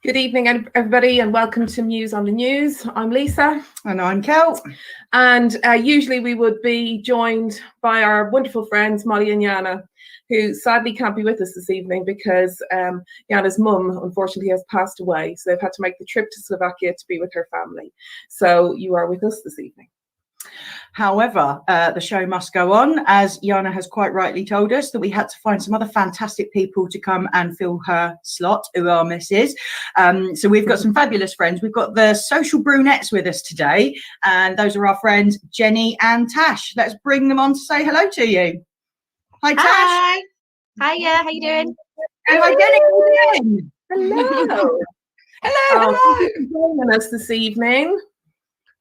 Good evening, everybody, and welcome to Muse on the News. I'm Lisa. And I'm Kel. And usually we would be joined by our wonderful friends, Molly and Yana, who sadly can't be with us this evening because Yana's mum, unfortunately, has passed away. So they've had to make the trip to Slovakia to be with her family. So you are with us this evening. However, the show must go on, as Yana has quite rightly told us that we had to find some other fantastic people to come and fill her slot, who are misses. So we've got some fabulous friends. We've got the Social Brunettes with us today, and those are our friends Jenny and Tash. Let's bring them on to say hello to you. Hi, Tash. Hi. Hiya, how you doing? Hi, Jenny. How you doing? Hello. Hello. Thank you for joining us this evening.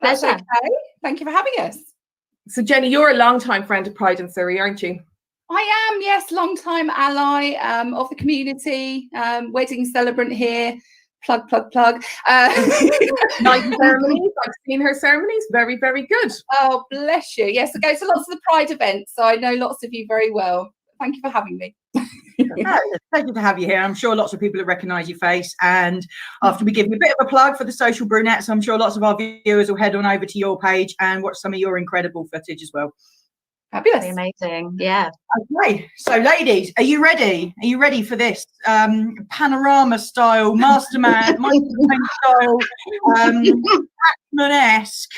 That's Pleasure. okay. Thank you for having us. So Jenny, you're a long-time friend of Pride in Surrey, aren't you? I am, yes, long-time ally of the community, wedding celebrant here. Plug. Nice ceremonies. I've seen her ceremonies. Very, very good. Oh, bless you. Yes, I go to lots of the Pride events, so I know lots of you very well. Thank you for having me. It's a pleasure to have you here. I'm sure lots of people will recognise your face. And after we give you a bit of a plug for the Social Brunettes, I'm sure lots of our viewers will head on over to your page and watch some of your incredible footage as well. Fabulous. Amazing. Yeah. Okay, so ladies, are you ready? Are you ready for this panorama style, mastermind style, Pac-Man-esque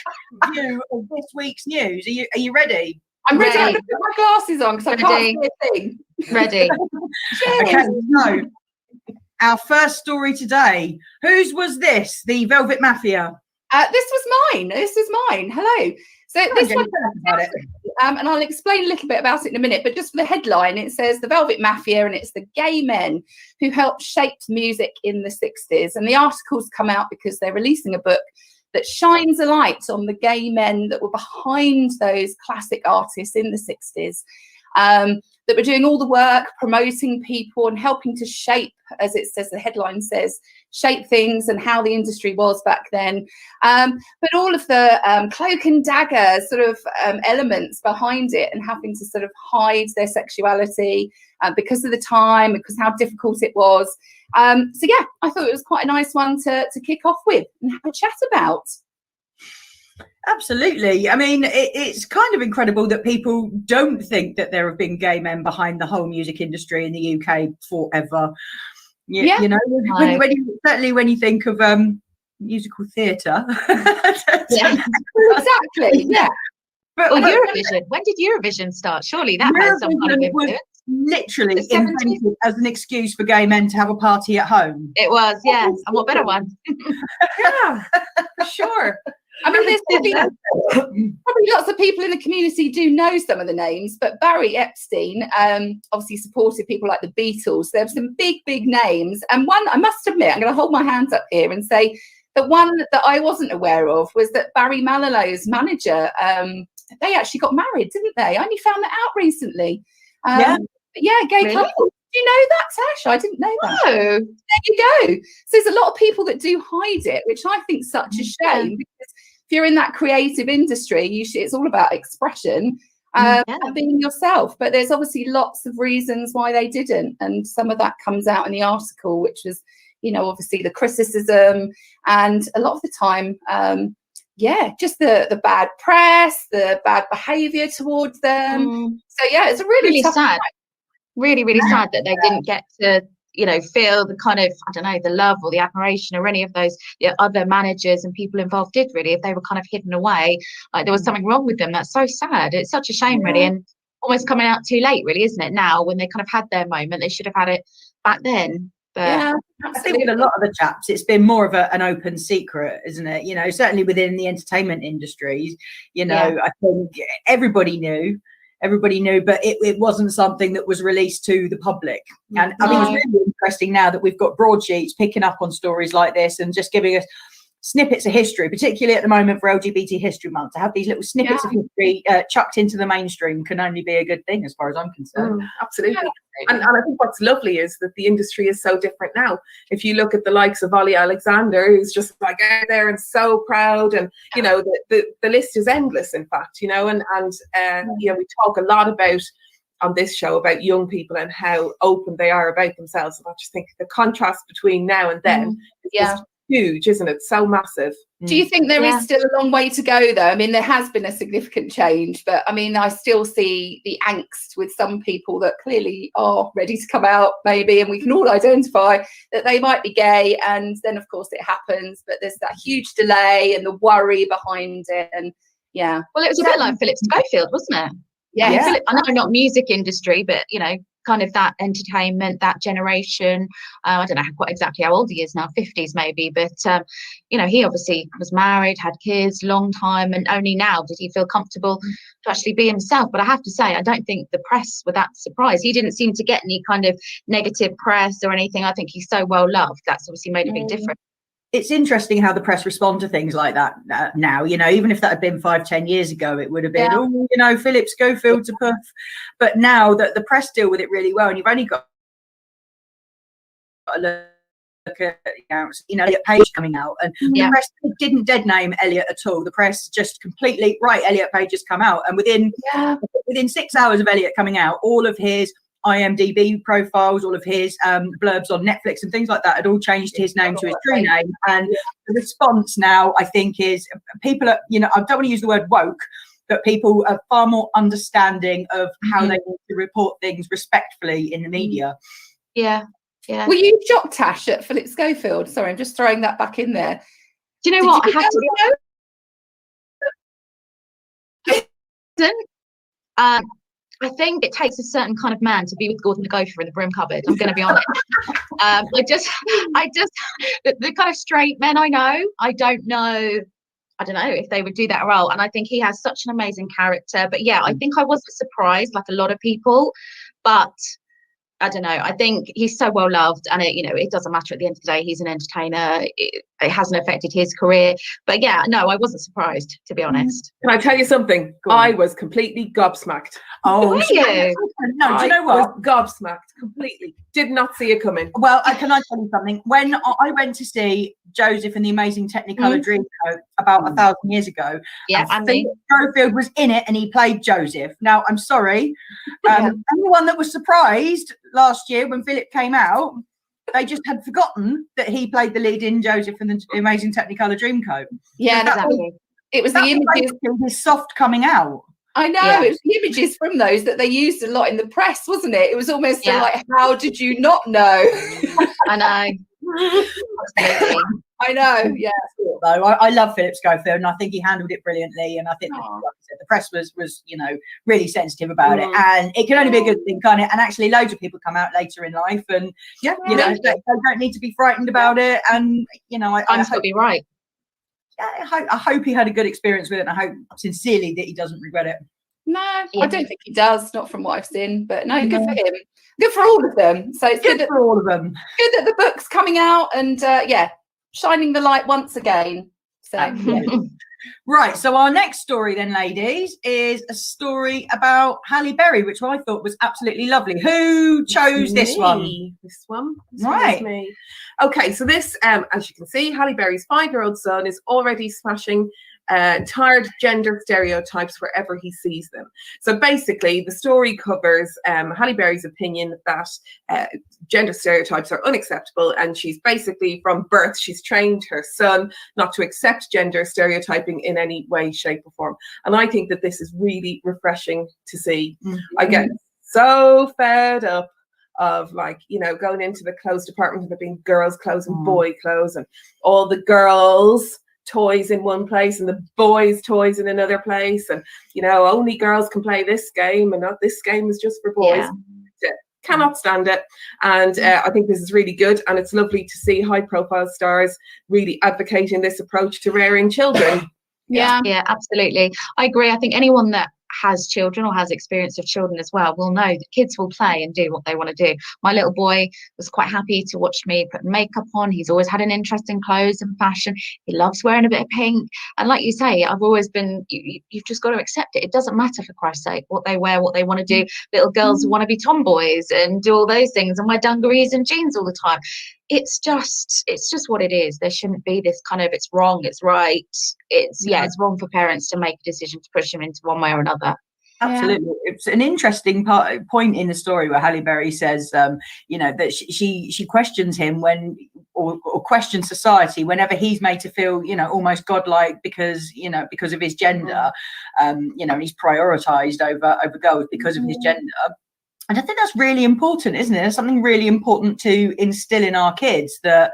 view of this week's news? Are you ready? I'm ready. I'm Ready. going to put my glasses on because I can't see a thing. Ready. Okay, so our first story today. Whose was this? The Velvet Mafia. This was mine. Hello. So this one, about it. and I'll explain a little bit about it in a minute, but just for the headline, it says the Velvet Mafia, and it's the gay men who helped shape music in the 60s. And the articles come out because they're releasing a book that shines a light on the gay men that were behind those classic artists in the 60s, that were doing all the work, promoting people and helping to shape, as it says, the headline says, shape things and how the industry was back then. But all of the cloak and dagger sort of elements behind it, and having to sort of hide their sexuality because of the time, because how difficult it was. So yeah, I thought it was quite a nice one to kick off with and have a chat about. Absolutely. I mean, it's kind of incredible that people don't think that there have been gay men behind the whole music industry in the UK forever. You know, certainly when you think of musical theatre. Yeah, exactly. Yeah. But Well, Eurovision. When did Eurovision start? Surely that has some kind of influence. Literally The 70s? invented as an excuse for gay men to have a party at home. It was, yes. And what better one? Yeah, for sure. I mean, there's probably lots of people in the community do know some of the names, but Barry Epstein obviously supported people like the Beatles. There were some big names. And one, I must admit, I'm going to hold my hands up here and say the one that I wasn't aware of was that Barry Manilow's manager, they actually got married, didn't they? I only found that out recently. Gay Really? couple. Do you know that, Tash? I didn't know that. No. There you go. So there's a lot of people that do hide it, which I think is such a shame, because if you're in that creative industry, it's all about expression and being yourself. But there's obviously lots of reasons why they didn't, and some of that comes out in the article, which was, you know, obviously the criticism and a lot of the time, just the bad press, the bad behaviour towards them. So yeah, it's a really tough sad. time. Really sad that they didn't get to, you know, feel the kind of, I don't know, the love or the admiration or any of those other managers and people involved did, really, if they were kind of hidden away, like there was something wrong with them. That's so sad. It's such a shame, really, and almost coming out too late, really, isn't it? Now, when they kind of had their moment, they should have had it back then. But Yeah, I think with a lot of the chaps, it's been more of an open secret, isn't it? You know, certainly within the entertainment industries, you know, I think everybody knew, but it wasn't something that was released to the public. And I think it's really interesting now that we've got broadsheets picking up on stories like this and just giving us snippets of history, particularly at the moment for LGBT History Month. To have these little snippets of history chucked into the mainstream can only be a good thing, as far as I'm concerned. Absolutely. And I think what's lovely is that the industry is so different now. If you look at the likes of Ollie Alexander, who's just like out there and so proud, and you know, the list is endless, in fact, you know, and you know, we talk a lot about on this show about young people and how open they are about themselves. And I just think the contrast between now and then is just huge, isn't it? So massive. Do you think there is still a long way to go, though? I mean, there has been a significant change, but I mean, I still see the angst with some people that clearly are ready to come out, maybe, and we can all identify that they might be gay, and then, of course, it happens, but there's that huge delay and the worry behind it, and well, it was a bit like Philip Schofield, wasn't it? I know not music industry, but kind of that entertainment, that generation. I don't know quite exactly how old he is now, 50s maybe, but he obviously was married, had kids, long time, and only now did he feel comfortable to actually be himself. But I have to say, I don't think the press were that surprised. He didn't seem to get any kind of negative press or anything. I think he's so well loved. That's obviously made a big difference. It's interesting how the press respond to things like that now. Even if that had been 5-10 years ago, it would have been, Philip Schofield's a puff. But now that the press deal with it really well, and you've only got to look at, Elliot Page coming out, and the press didn't dead name Elliot at all. The press just completely, Elliot Page has come out, and within 6 hours of Elliot coming out, all of his IMDb profiles, all of his blurbs on Netflix and things like that had all changed his name to his true name. And the response now, I think, is people are, I don't want to use the word woke, but people are far more understanding of how they need to report things respectfully in the media. Were you shocked, Tash, at Philip Schofield? Sorry, I'm just throwing that back in there. Do you know what? I have to be I think it takes a certain kind of man to be with Gordon the Gopher in the broom cupboard. I'm going to be honest. The kind of straight men I know, I don't know if they would do that role. And I think he has such an amazing character. But I think I wasn't surprised like a lot of people. But I don't know. I think he's so well loved, and it doesn't matter at the end of the day. He's an entertainer. It hasn't affected his career. But I wasn't surprised, to be honest. Can I tell you something? I was completely gobsmacked. Oh, were you? No, do you know what? I was gobsmacked completely. Did not see it coming. Well, can I tell you something? When I went to see Joseph and the Amazing Technicolor Dreamcoat about 1,000 years ago, Philip Schofield was in it and he played Joseph. Now, I'm sorry. Anyone that was surprised last year when Philip came out, they just had forgotten that he played the lead in Joseph and the Amazing Technicolor Dreamcoat. Yeah, exactly. It was the images. His soft coming out. I know, it was the images from those that they used a lot in the press, wasn't it? It was almost like, how did you not know? I know. Absolutely. I know, Though I love Philip Schofield, and I think he handled it brilliantly. And I think, like I said, the press was really sensitive about it, and it can only be a good thing, can't it? And actually, loads of people come out later in life, and they don't need to be frightened about it. And I'm still be right. I hope he had a good experience with it, and I hope sincerely that he doesn't regret it. No, I don't think he does, not from what I've seen, but no, good for him. Good for all of them. So it's good for all of them. Good that the book's coming out and shining the light once again. So Right, so our next story then, ladies, is a story about Halle Berry, which I thought was absolutely lovely. Who chose this one? This one right. is me. Okay, so this, as you can see, Halle Berry's 5-year-old son is already smashing tired gender stereotypes wherever he sees them. So basically, the story covers Halle Berry's opinion that gender stereotypes are unacceptable, and she's basically, from birth, she's trained her son not to accept gender stereotyping in any way, shape, or form. And I think that this is really refreshing to see. I get so fed up of going into the clothes department and there being girls' clothes and boy clothes, and all the girls' toys in one place and the boys' toys in another place, and only girls can play this game and not this game is just for boys. Cannot stand it. And I think this is really good, and it's lovely to see high-profile stars really advocating this approach to rearing children. Yeah, absolutely. I agree. I think anyone that has children or has experience of children as well will know that kids will play and do what they want to do. My little boy was quite happy to watch me put makeup on. He's always had an interest in clothes and fashion. He loves wearing a bit of pink. And like you say, I've always been, you've just got to accept it. It doesn't matter, for Christ's sake, what they wear, what they want to do. Little girls want to be tomboys and do all those things and wear dungarees and jeans all the time. It's just what it is. There shouldn't be this kind of, it's wrong, it's right. It's wrong for parents to make a decision to push them into one way or another. Absolutely. It's an interesting point in the story where Halle Berry says, you know, that she questions him or questions society whenever he's made to feel, you know, almost godlike because of his gender, you know, and he's prioritized over girls because of his gender. And I think that's really important, isn't it? It's something really important to instill in our kids that,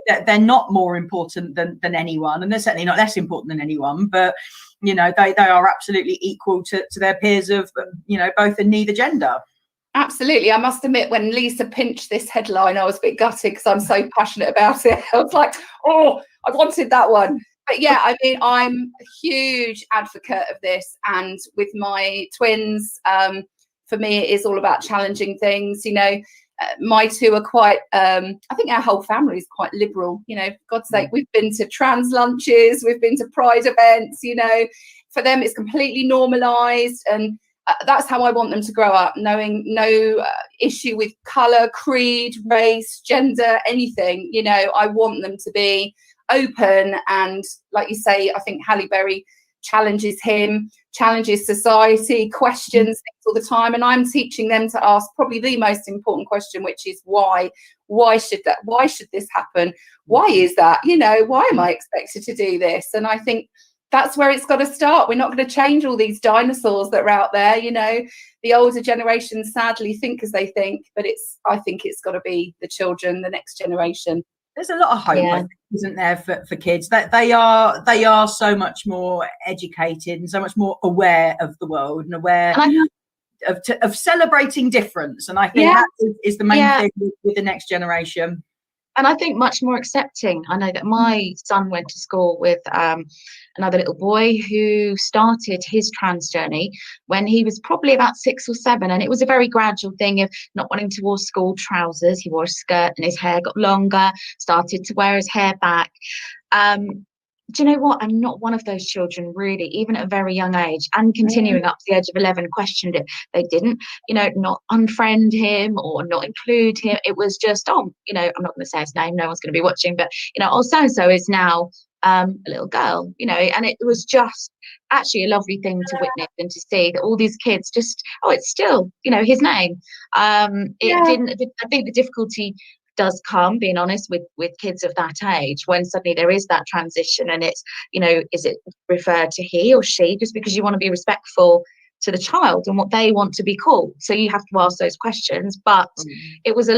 that they're not more important than anyone, and they're certainly not less important than anyone, but you know, they are absolutely equal to their peers of, you know, both and neither gender. Absolutely. I must admit, when Lisa pinched this headline, I was a bit gutted because I'm so passionate about it. I was like, oh, I wanted that one. But yeah, I mean, I'm a huge advocate of this. And with my twins, for me, it is all about challenging things. You know, my two are quite, I think our whole family is quite liberal. You know, for God's sake, we've been to trans lunches, we've been to pride events, you know, for them, it's completely normalized. And that's how I want them to grow up, knowing no issue with colour, creed, race, gender, anything. You know, I want them to be open. And like you say, I think Halle Berry challenges him, challenges society, questions things all the time. And I'm teaching them to ask probably the most important question, which is why? Why should this happen? Why is that? You know, why am I expected to do this? And I think that's where it's got to start. We're not going to change all these dinosaurs that are out there. You know, the older generation sadly think as they think, but I think it's got to be the children, the next generation. There's a lot of hope, I think, isn't there, for kids? That they are so much more educated and so much more aware of the world and aware of celebrating difference. And I think that is the main thing with the next generation. And I think much more accepting. I know that my son went to school with another little boy who started his trans journey when he was probably about 6 or 7. And it was a very gradual thing of not wanting to wear school trousers. He wore a skirt and his hair got longer, started to wear his hair back. Do you know what? I'm not one of those children, really, even at a very young age, and continuing up to the age of 11, questioned it. They didn't, you know, not unfriend him or not include him. It was just, I'm not going to say his name. No one's going to be watching, but, so-and-so is now a little girl, and it was just actually a lovely thing to witness and to see that all these kids just, it's still, his name. I think the difficulty does come, being honest, with kids of that age, when suddenly there is that transition and it's, is it referred to he or she, just because you want to be respectful to the child and what they want to be called. So you have to ask those questions. But it was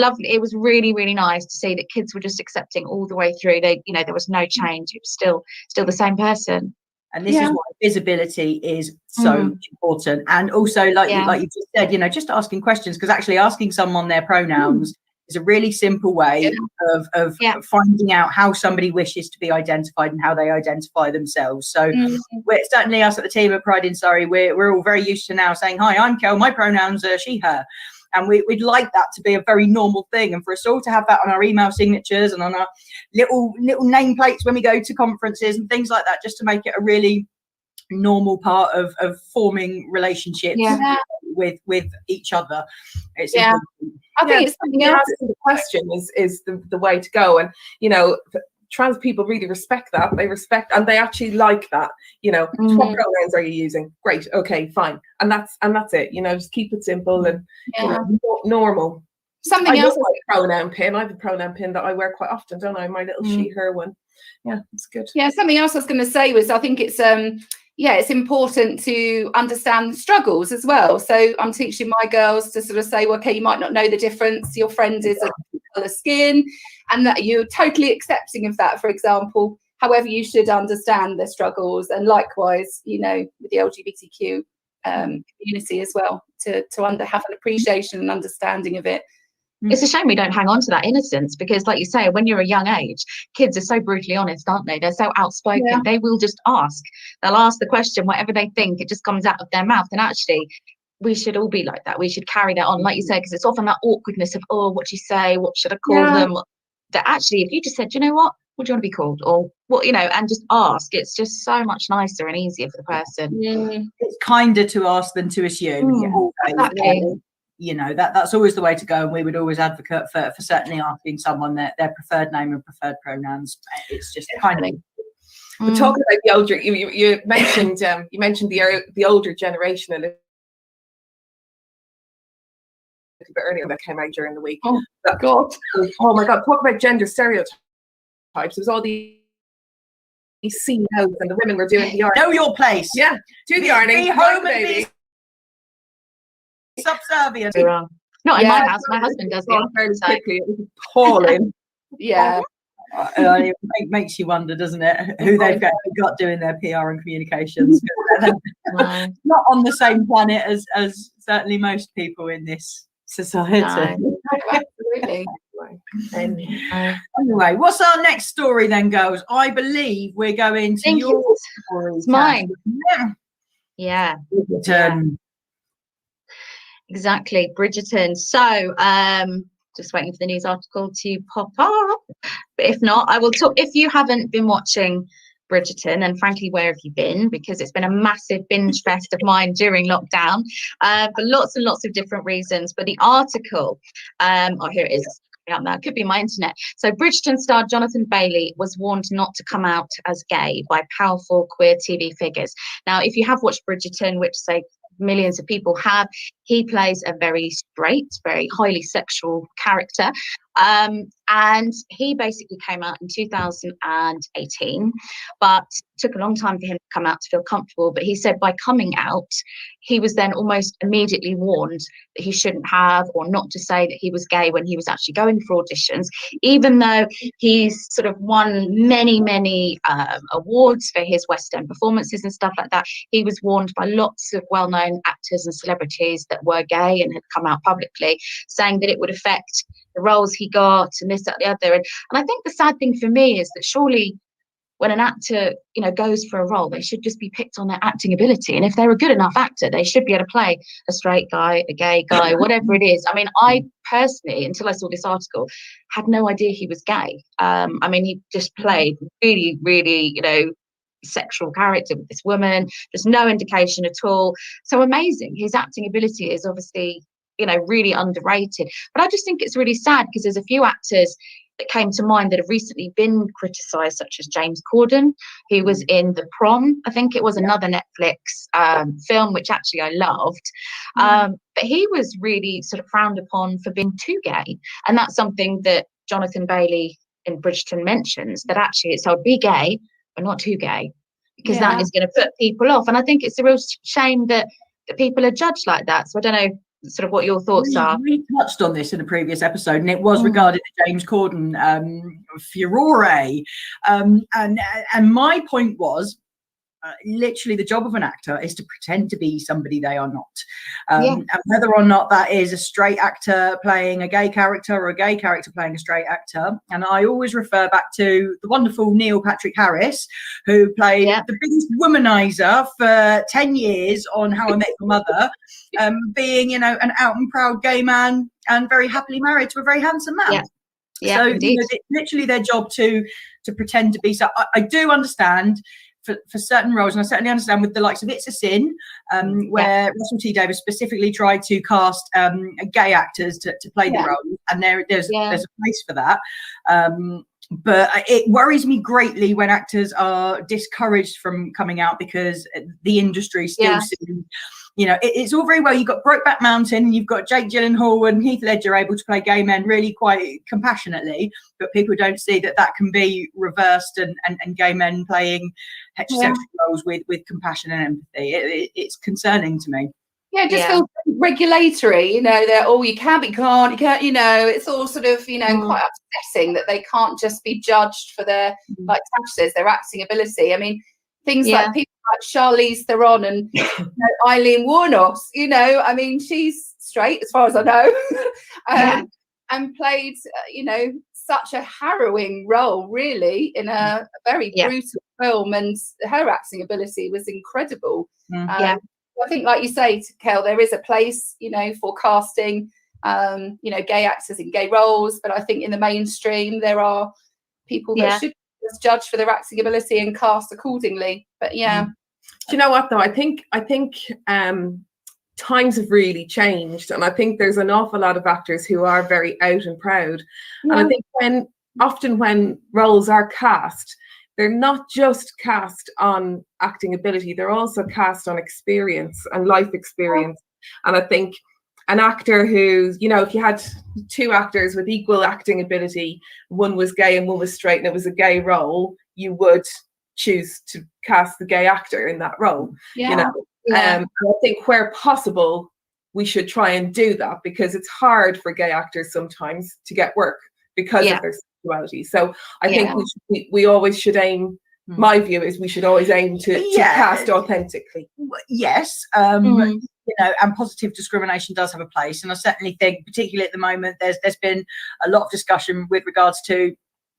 really, really nice to see that kids were just accepting all the way through. They, there was no change. It was still the same person. And this is why visibility is so important. And also, like you just said, just asking questions, because actually asking someone their pronouns is a really simple way of finding out how somebody wishes to be identified and how they identify themselves. So we're certainly, us at the team at Pride in Surrey, we're all very used to now saying, hi, I'm Kel, my pronouns are she, her. And we'd like that to be a very normal thing, and for us all to have that on our email signatures and on our little nameplates when we go to conferences and things like that, just to make it a really normal part of forming relationships with each other. It's important. I think it's something else. Asking the question is the way to go, and trans people really respect that. They respect and they actually like that. What pronouns are you using? Great, okay, fine, and that's it. Just keep it simple and normal. Something else. I pronoun pin. I have a pronoun pin that I wear quite often, don't I? My little she, her one. Yeah, it's good. Yeah, something else I was going to say was I think it's it's important to understand the struggles as well. So I'm teaching my girls to sort of say, well, okay, you might not know the difference. Your friend is a colour skin, and that you're totally accepting of that, for example. However, you should understand their struggles, and likewise, with the LGBTQ community as well, to have an appreciation and understanding of it. It's a shame we don't hang on to that innocence, because like you say, when you're a young age, kids are so brutally honest, aren't they? They're so outspoken. They will just ask. They'll ask the question, whatever they think, it just comes out of their mouth. And actually, we should all be like that. We should carry that on, like you say, because it's often that awkwardness of, what do you say? What should I call them? That actually, if you just said, you know what do you want to be called? Or what, and just ask, it's just so much nicer and easier for the person. It's kinder to ask than to assume. Exactly. That's always the way to go, and we would always advocate for certainly asking someone their preferred name and preferred pronouns. It's just kind of. We're talking about the older. You mentioned the older generation a little bit earlier that came out during the week. Oh, God. Oh my God, talk about gender stereotypes. It was all these CEOs and the women were doing the ironing. Know your place. Yeah, do the ironing. Be home and be subservient. You're wrong. Not in Yeah. my house. My husband does Gone it. fairly So, quickly. It was appalling. Yeah. It makes you wonder, doesn't it, who they've got doing their PR and communications. no. Not on the same planet as certainly most people in this society. No. Absolutely. Anyway, what's our next story then, girls? I believe we're going to Thank your you. story. It's mine. Yeah. Yeah. Bridgerton. Exactly, Bridgerton. So, just waiting for the news article to pop up. But if not, I will talk. If you haven't been watching Bridgerton, and frankly, where have you been? Because it's been a massive binge fest of mine during lockdown, for lots and lots of different reasons. But the article, oh, here it is. Out now. It could be my internet. So Bridgerton star Jonathan Bailey was warned not to come out as gay by powerful queer TV figures. Now, if you have watched Bridgerton, which say millions of people have, he plays a very straight, very highly sexual character. And he basically came out in 2018, but took a long time for him to come out to feel comfortable. But he said by coming out, he was then almost immediately warned that he shouldn't have, or not to say that he was gay when he was actually going for auditions, even though he's sort of won many awards for his West End performances and stuff like that. He was warned by lots of well-known actors and celebrities that were gay and had come out publicly, saying that it would affect the roles he got and this, that, the other. And I think the sad thing for me is that surely when an actor, you know, goes for a role, they should just be picked on their acting ability. And if they're a good enough actor, they should be able to play a straight guy, a gay guy, whatever it is. I mean, I personally, until I saw this article, had no idea he was gay. I mean, he just played really, you know, sexual character with this woman. There's no indication at all. So amazing. His acting ability is obviously, you know, really underrated. But I just think it's really sad because there's a few actors that came to mind that have recently been criticised, such as James Corden, who was in The Prom. I think it was another Netflix film, which actually I loved. But he was really sort of frowned upon for being too gay. And that's something that Jonathan Bailey in Bridgerton mentions, that actually it's I'll be gay, but not too gay, because that is going to put people off. And I think it's a real shame that people are judged like that. So I don't know sort of what your thoughts are. We touched on this in a previous episode, and it was regarding the James Corden furore, and my point was literally the job of an actor is to pretend to be somebody they are not, and whether or not that is a straight actor playing a gay character or a gay character playing a straight actor. And I always refer back to the wonderful Neil Patrick Harris, who played the biggest womanizer for 10 years on How I Met Your Mother, being, you know, an out and proud gay man and very happily married to a very handsome man. So you know, it's literally their job to pretend to be. So I do understand for certain roles, and I certainly understand with the likes of It's a Sin, where Russell T Davies specifically tried to cast gay actors to play the role, and there's a place for that. But it worries me greatly when actors are discouraged from coming out because the industry still seems, you know, it's all very well. You've got Brokeback Mountain, you've got Jake Gyllenhaal and Heath Ledger able to play gay men really quite compassionately, but people don't see that can be reversed and gay men playing heterosexual roles with compassion and empathy. It's concerning to me. Yeah, it just feels regulatory, you know, that, oh, you can, but you can't, you know, it's all sort of, you know, quite upsetting that they can't just be judged for their, like Tash says, their acting ability. I mean, things like people like Charlize Theron and you know, Eileen Wuornos, you know, I mean, she's straight as far as I know, and played, you know, such a harrowing role, really, in a very brutal film, and her acting ability was incredible. I think, like you say, Kel, there is a place, you know, for casting, you know, gay actors in gay roles, but I think in the mainstream there are people that should be judged for their acting ability and cast accordingly. But do you know what though? I think times have really changed, and I think there's an awful lot of actors who are very out and proud. And I think when roles are cast, they're not just cast on acting ability, they're also cast on experience and life experience. And I think an actor who, you know, if you had two actors with equal acting ability, one was gay and one was straight, and it was a gay role, you would choose to cast the gay actor in that role. Yeah. You know, and I think where possible, we should try and do that, because it's hard for gay actors sometimes to get work because of their sexuality. So I think we always should aim. My view is we should always aim to cast authentically. Yes, you know, and positive discrimination does have a place, and I certainly think, particularly at the moment, there's been a lot of discussion with regards to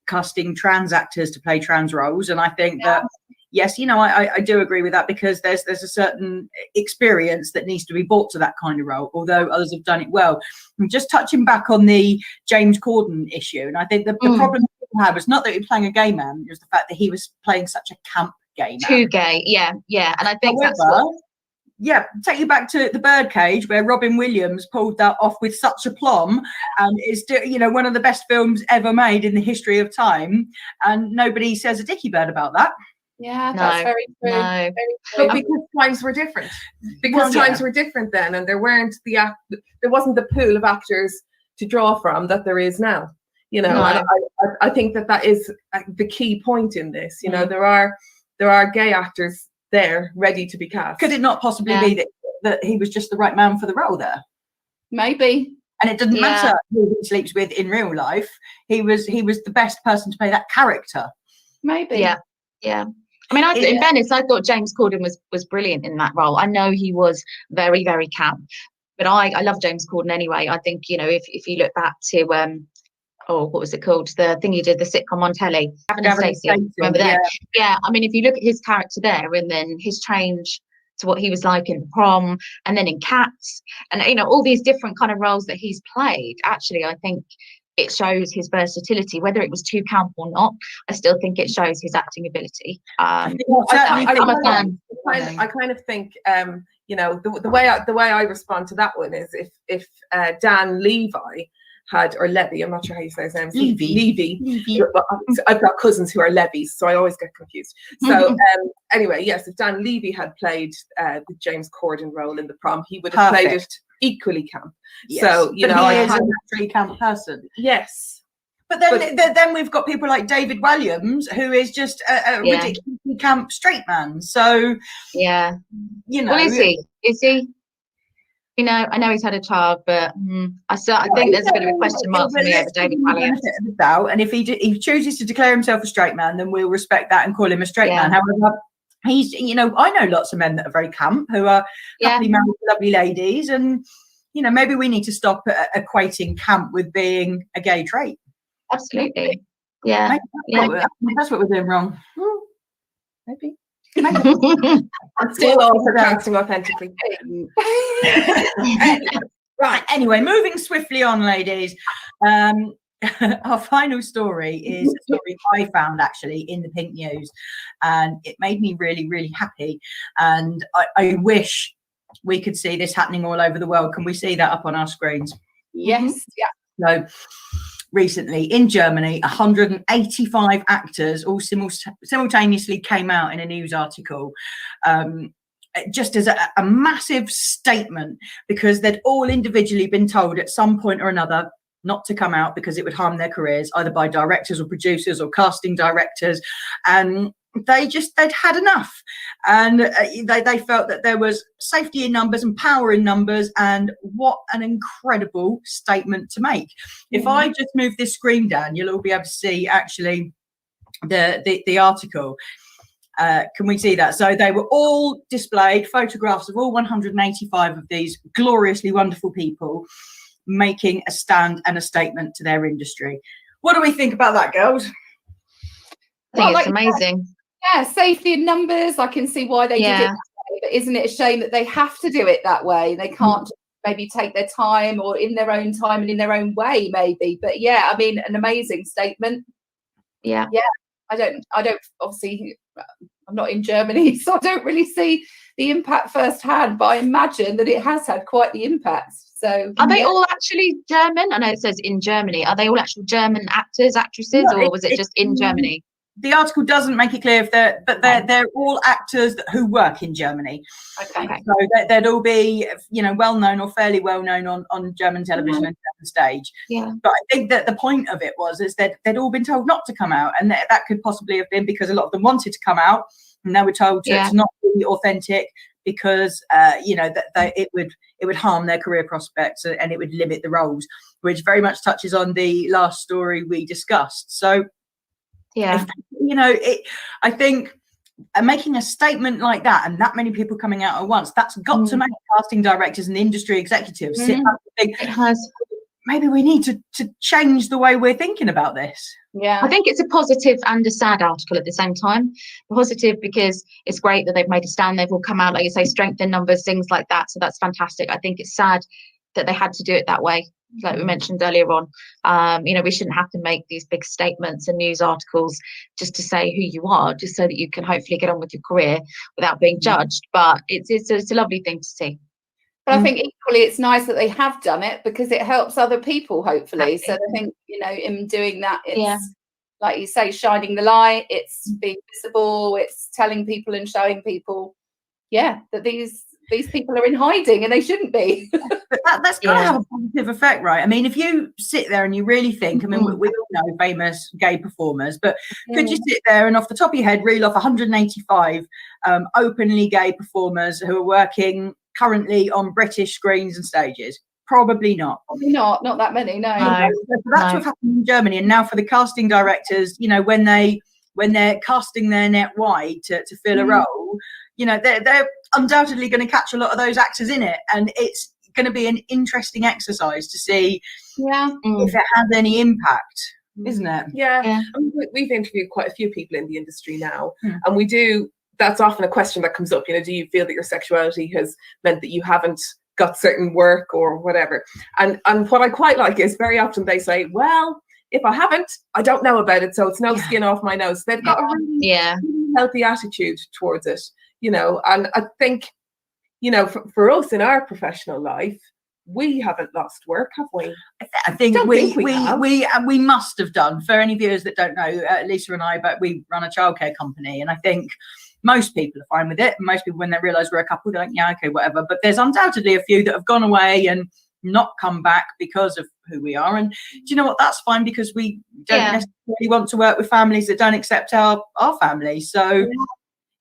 casting trans actors to play trans roles, and I think that yes, you know, I do agree with that, because there's a certain experience that needs to be brought to that kind of role, although others have done it well. I'm just touching back on the James Corden issue, and I think the problem people had was not that he was playing a gay man, it was the fact that he was playing such a camp gay man. Too gay, yeah, and I think that's what... Yeah, take you back to The Birdcage, where Robin Williams pulled that off with such aplomb, and is, you know, one of the best films ever made in the history of time, and nobody says a dicky bird about that. Yeah, that's very true. No. Very But because times were different. Because times were different then, and there wasn't the pool of actors to draw from that there is now. You know, and I think that is the key point in this. You know, there are gay actors there ready to be cast. Could it not possibly be that he was just the right man for the role there? Maybe. And it doesn't matter who he sleeps with in real life. He was the best person to play that character. Maybe. Yeah. I mean, in fairness, I thought James Corden was brilliant in that role. I know he was very, very camp, but I love James Corden anyway. I think, you know, if you look back to what was it called? The thing you did, the sitcom on telly, Gavin and Stacey. Remember that? Yeah. I mean, if you look at his character there, and then his change to what he was like in Prom, and then in Cats, and, you know, all these different kind of roles that he's played, actually, I think it shows his versatility. Whether it was too camp or not, I still think it shows his acting ability. I'm a fan. I kind of think, you know, the way I respond to that one is if Dan Levi or Levy, I'm not sure how you say his name. Levy. I've got cousins who are Levies, so I always get confused. So anyway, yes, if Dan Levy had played the James Corden role in The Prom, he would have played it equally camp. Yes. So, you know, he is a naturally camp person. Yes. But then we've got people like David Walliams, who is just a ridiculously camp straight man. So you know, well, is he? You know, I know he's had a child, but I think there's a bit of a question mark for me over David Walliams. And if he chooses to declare himself a straight man, then we'll respect that and call him a straight man. However, he's, you know, I know lots of men that are very camp who are happily married to lovely ladies, and, you know, maybe we need to stop equating camp with being a gay trait. Absolutely. Yeah. That's what we're doing wrong. Maybe. I'm still all for casting authentically. Right. Anyway, moving swiftly on, ladies. Our final story is a story I found actually in the Pink News, and it made me really, really happy. And I wish we could see this happening all over the world. Can we see that up on our screens? Yes. So recently in Germany, 185 actors all simultaneously came out in a news article, just as a massive statement, because they'd all individually been told at some point or another not to come out because it would harm their careers, either by directors or producers or casting directors, and they'd had enough, and they felt that there was safety in numbers and power in numbers, and what an incredible statement to make. If I just move this screen down, you'll all be able to see actually the article. Can we see that? So they were all displayed, photographs of all 185 of these gloriously wonderful people making a stand and a statement to their industry. What do we think about that, girls? I think it's amazing. Yeah, safety in numbers. I can see why they did it that way, but isn't it a shame that they have to do it that way? They can't maybe take their time, or in their own time and in their own way, maybe. But yeah, I mean, an amazing statement. Yeah. I don't obviously, I'm not in Germany, so I don't really see the impact firsthand, but I imagine that it has had quite the impact. So are they all actually German? I know it says in Germany. Are they all actual German actors, actresses, or was it just in Germany? the article doesn't make it clear if they're all actors who work in Germany. Okay. So they'd all be, you know, well known or fairly well known on German television and German stage. Yeah. But I think that the point of it is that they'd all been told not to come out, and that could possibly have been because a lot of them wanted to come out, and they were told to not be authentic because you know, that it would harm their career prospects and it would limit the roles, which very much touches on the last story we discussed. So you know, I think making a statement like that and that many people coming out at once, that's got to make casting directors and industry executives sit back and think, it has. Maybe we need to change the way we're thinking about this. Yeah, I think it's a positive and a sad article at the same time. Positive because it's great that they've made a stand, they've all come out, like you say, strength in numbers, things like that. So that's fantastic. I think it's sad that they had to do it that way, like we mentioned earlier on. You know, we shouldn't have to make these big statements and news articles just to say who you are, just so that you can hopefully get on with your career without being judged. But it's a lovely thing to see. but I think equally it's nice that they have done it because it helps other people, hopefully. So I think, you know, in doing that, it's like you say, shining the light, it's being visible, it's telling people and showing people, that these people are in hiding and they shouldn't be. But that's got to have a positive effect, right? I mean, if you sit there and you really think, I mean, we all know famous gay performers, but could you sit there and off the top of your head reel off 185 openly gay performers who are working currently on British screens and stages? Probably not. Probably not that many, no. So that's what happened in Germany. And now for the casting directors, you know, when they're casting their net wide to fill a role, you know, they're undoubtedly going to catch a lot of those actors in it, and it's going to be an interesting exercise to see if it has any impact, isn't it? I mean, we've interviewed quite a few people in the industry now, and we do. That's often a question that comes up. You know, do you feel that your sexuality has meant that you haven't got certain work or whatever? And what I quite like is very often they say, well, if I haven't, I don't know about it, so it's no skin off my nose. They've got a really healthy attitude towards it, you know. And I think, you know, for us in our professional life, we haven't lost work, have we? I think we must have done. For any viewers that don't know, Lisa and I, but we run a childcare company, and I think most people are fine with it. Most people, when they realise we're a couple, they're like, yeah, okay, whatever. But there's undoubtedly a few that have gone away and not come back because of who we are. And do you know what? That's fine, because we don't necessarily want to work with families that don't accept our family. So,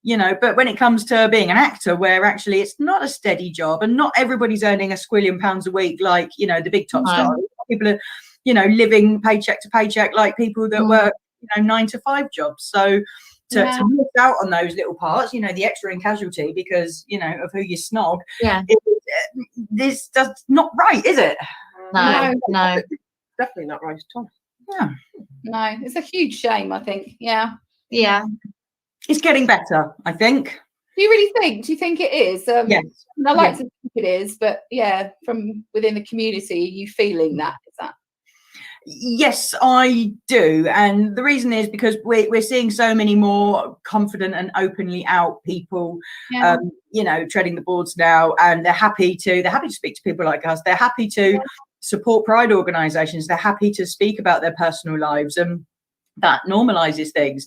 you know, but when it comes to being an actor, where actually it's not a steady job and not everybody's earning £1 squillion a week, like, you know, the big top stars. People are, you know, living paycheck to paycheck, like people that work, you know, 9 to 5 jobs. So to miss out on those little parts, you know, the extra in casualty because, you know, of who you snog, this does not right, is it? No. Definitely not right at all. No, it's a huge shame, I think. It's getting better, I think. Do you really think? Do you think it is? Yes. I like to think it is, but from within the community, are you feeling that? Is that? Yes, I do. And the reason is because we're seeing so many more confident and openly out people, you know, treading the boards now, and they're happy to speak to people like us. They're happy to support pride organisations. They're happy to speak about their personal lives, and that normalises things.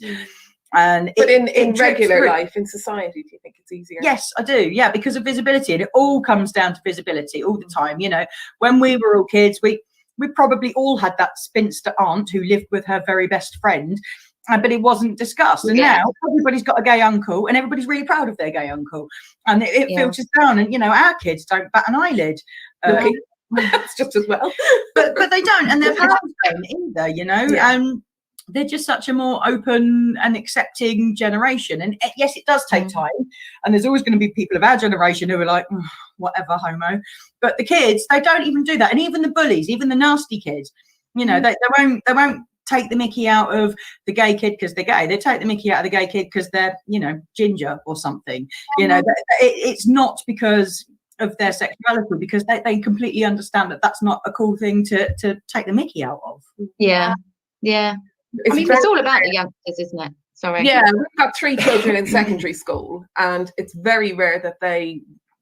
And but in regular life, in society, do you think it's easier? Yes, I do. Yeah, because of visibility, and it all comes down to visibility all the time. You know, when we were all kids, we probably all had that spinster aunt who lived with her very best friend, but it wasn't discussed. And now everybody's got a gay uncle, and everybody's really proud of their gay uncle, and it filters down. And you know, our kids don't bat an eyelid. That's just as well. but they don't, and their parents don't either. You know, they're just such a more open and accepting generation. And yes, it does take time, and there's always going to be people of our generation who are like, whatever, homo. But the kids, they don't even do that. And even the bullies, even the nasty kids, you know, they won't take the mickey out of the gay kid because they're gay. They take the mickey out of the gay kid because they're, you know, ginger or something. You know, it's not because of their sexuality, because they completely understand that that's not a cool thing to take the mickey out of. It's all about the youngsters, isn't it? Sorry. Yeah, we've got 3 children in secondary school, and it's very rare that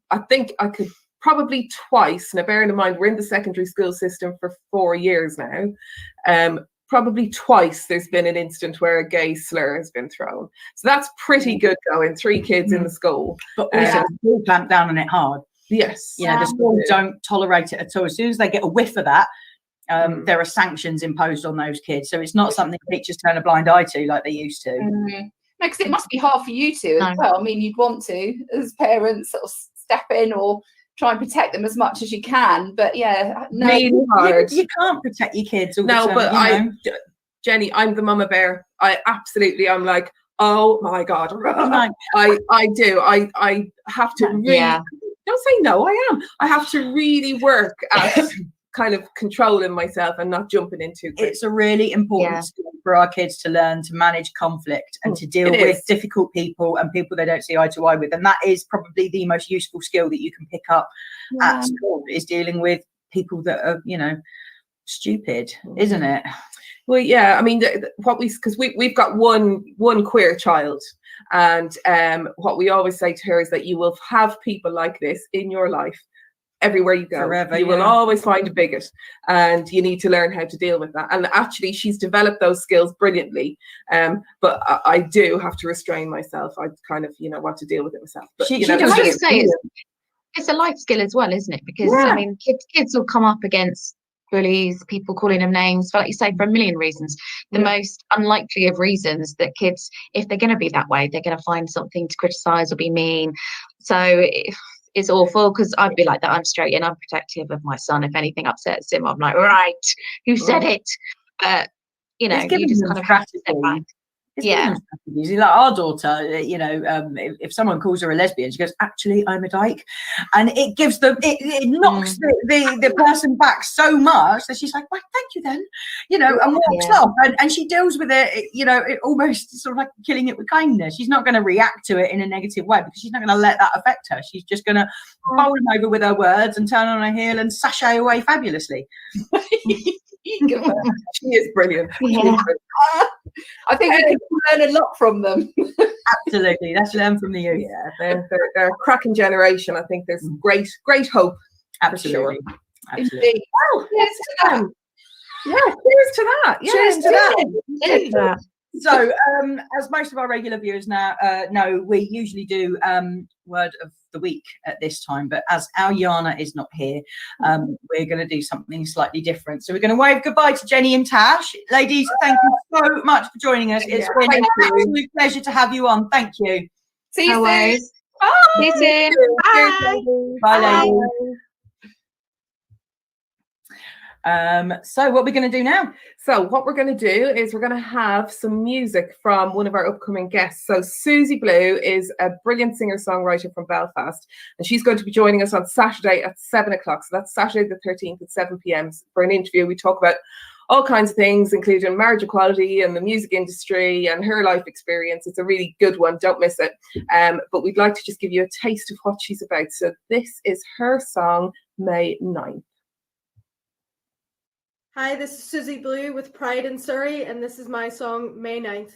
I think I could probably twice, now bearing in mind we're in the secondary school system for 4 years now, probably twice there's been an incident where a gay slur has been thrown. So that's pretty good going. 3 kids in the school. But also, the school clamp down on it hard. Yes. You know, the schools don't tolerate it at all. As soon as they get a whiff of that, there are sanctions imposed on those kids. So it's not something teachers turn a blind eye to like they used to. No, because it must be hard for you to as well. I mean, you'd want to, as parents, sort of step in or try and protect them as much as you can. But yeah, no, really hard. You can't protect your kids all the No, time, but Jenny, I'm the mama bear. I'm like, oh my God. I do. I have to really, don't say no, I am. I have to really work at kind of controlling myself and not jumping into it. It's a really important skill for our kids to learn to manage conflict and to deal with difficult people and people they don't see eye to eye with. And that is probably the most useful skill that you can pick up at school, is dealing with people that are, you know, stupid, isn't it? Well, yeah, I mean, because we've got one queer child, and what we always say to her is that you will have people like this in your life everywhere you go. Forever, you will always find a bigot, and you need to learn how to deal with that. And actually, she's developed those skills brilliantly. But I do have to restrain myself. I kind of, you know, want to deal with it myself. But it's a life skill as well, isn't it? Because I mean, kids will come up against bullies, people calling them names, but like you say, for a million reasons. The most unlikely of reasons that kids, if they're going to be that way, they're going to find something to criticize or be mean. So it's awful, because I'd be like that. I'm straight and I'm protective of my son. If anything upsets him, I'm like, right, who said it? But you know, you just kind of have to step back. Like our daughter, you know, if someone calls her a lesbian, she goes, actually, I'm a dyke. And it gives them, it knocks the person back so much that she's like, well, thank you then, you know, and walks off. And she deals with it, you know, it almost sort of like killing it with kindness. She's not going to react to it in a negative way, because she's not going to let that affect her. She's just going to bowl them over with her words and turn on her heel and sashay away fabulously. She is brilliant. I think we can learn a lot from them. Absolutely, let's learn from the youth. Yeah, they're a cracking generation. I think there's great hope. Absolutely. Sure. Absolutely. Well, cheers to that. Yeah, cheers to that. Yeah, cheers to that. Cheers to that. So, as most of our regular viewers now know, we usually do word of the week at this time, but as our Yana is not here, we're going to do something slightly different. So we're going to wave goodbye to Jenny and Tash. Ladies, thank you so much for joining us. It's been an absolute pleasure to have you on. Thank you. See you soon. Bye. See you soon. Bye. Bye, ladies. So what we're going to do now? So what we're going to do is we're going to have some music from one of our upcoming guests. So Susie Blue is a brilliant singer-songwriter from Belfast, and she's going to be joining us on Saturday at 7 o'clock. So that's Saturday the 13th at 7 p.m. for an interview. We talk about all kinds of things, including marriage equality and the music industry and her life experience. It's a really good one. Don't miss it. But we'd like to just give you a taste of what she's about. So this is her song, May 9th. Hi, this is Susie Blue with Pride in Surrey, and this is my song, May 9th.